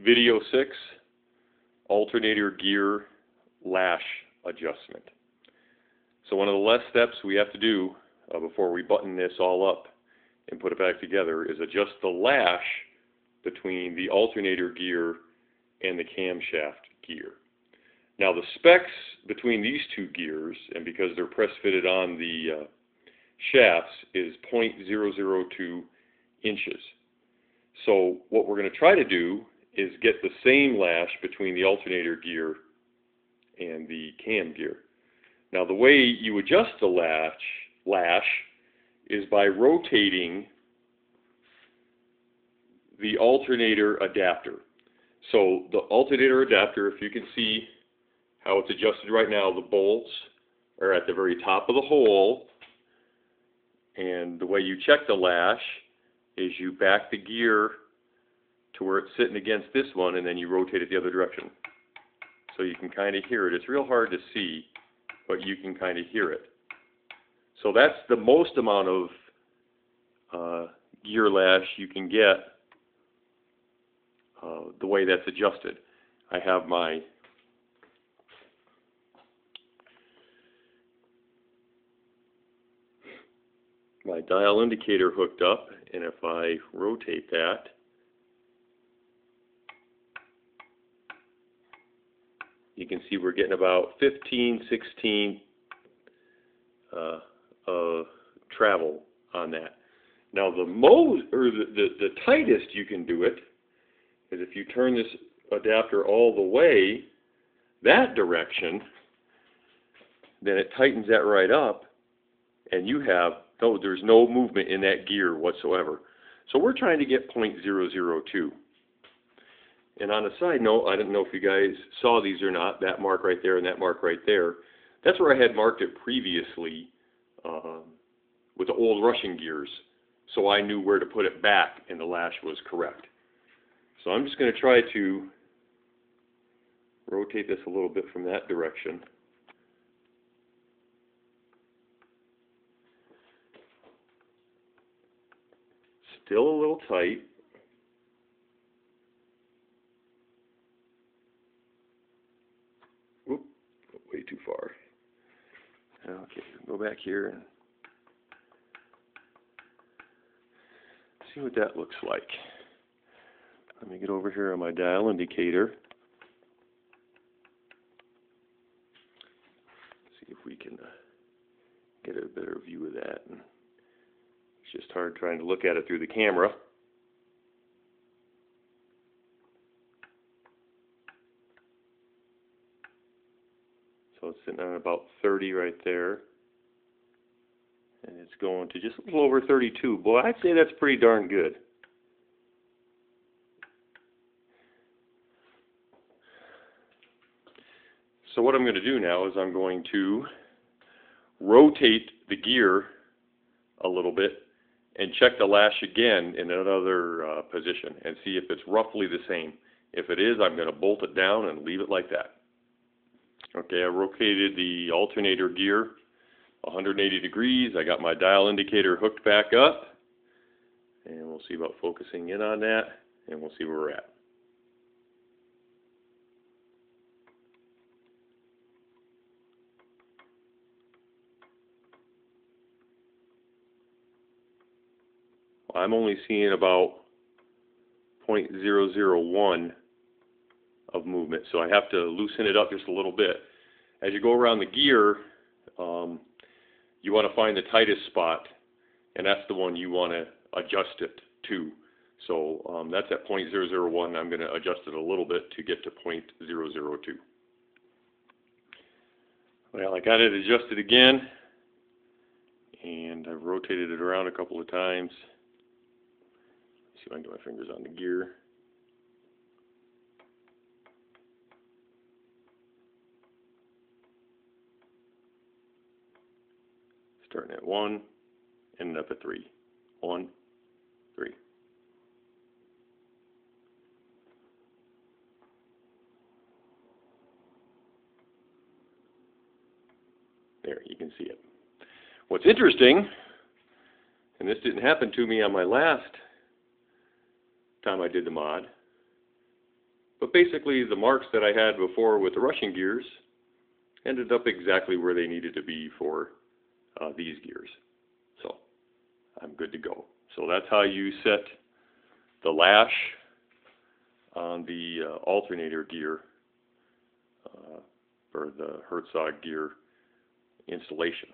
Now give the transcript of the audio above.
Video 6, alternator gear lash adjustment. So one of the last steps we have to do before we button this all up and put it back together is adjust the lash between the alternator gear and the camshaft gear. Now the specs between these two gears, and because they're press fitted on the shafts, is 0.002 inches. So what we're going to try to do is get the same lash between the alternator gear and the cam gear. Now the way you adjust the lash is by rotating the alternator adapter. So the alternator adapter, if you can see how it's adjusted right now, the bolts are at the very top of the hole, and the way you check the lash is you back the gear to where it's sitting against this one, and then you rotate it the other direction. So you can kind of hear it. It's real hard to see, but you can kind of hear it. So that's the most amount of gear lash you can get the way that's adjusted. I have my dial indicator hooked up, and if I rotate that, you can see we're getting about 15, 16 travel on that. Now the tightest you can do it is if you turn this adapter all the way that direction, then it tightens that right up, and you have there's no movement in that gear whatsoever. So we're trying to get 0.002. And on a side note, I don't know if you guys saw these or not, that mark right there and that mark right there. That's where I had marked it previously with the old rushing gears. So I knew where to put it back, and the lash was correct. So I'm just going to try to rotate this a little bit from that direction. Still a little tight. Oop, way too far. Okay, go back here and see what that looks like. Let me get over here on my dial indicator. See if we can get a better view of that. And it's just hard trying to look at it through the camera. So it's sitting on about 30 right there. And it's going to just a little over 32. Boy, I'd say that's pretty darn good. So what I'm going to do now is I'm going to rotate the gear a little bit and check the lash again in another position and see if it's roughly the same. If it is, I'm going to bolt it down and leave it like that. Okay, I rotated the alternator gear 180 degrees. I got my dial indicator hooked back up, and we'll see about focusing in on that, and we'll see where we're at. I'm only seeing about 0.001 of movement, so I have to loosen it up just a little bit. As you go around the gear, you want to find the tightest spot, and that's the one you want to adjust it to. So that's at 0.001. I'm going to adjust it a little bit to get to 0.002. Well, I got it adjusted again, and I've rotated it around a couple of times. See if I can get my fingers on the gear. Starting at 1, ending up at 3. 1, 3. There, you can see it. What's interesting, and this didn't happen to me on my last time I did the mod, But basically the marks that I had before with the rushing gears ended up exactly where they needed to be for these gears. So I'm good to go. So that's how you set the lash on the alternator gear for the Herzog gear installation.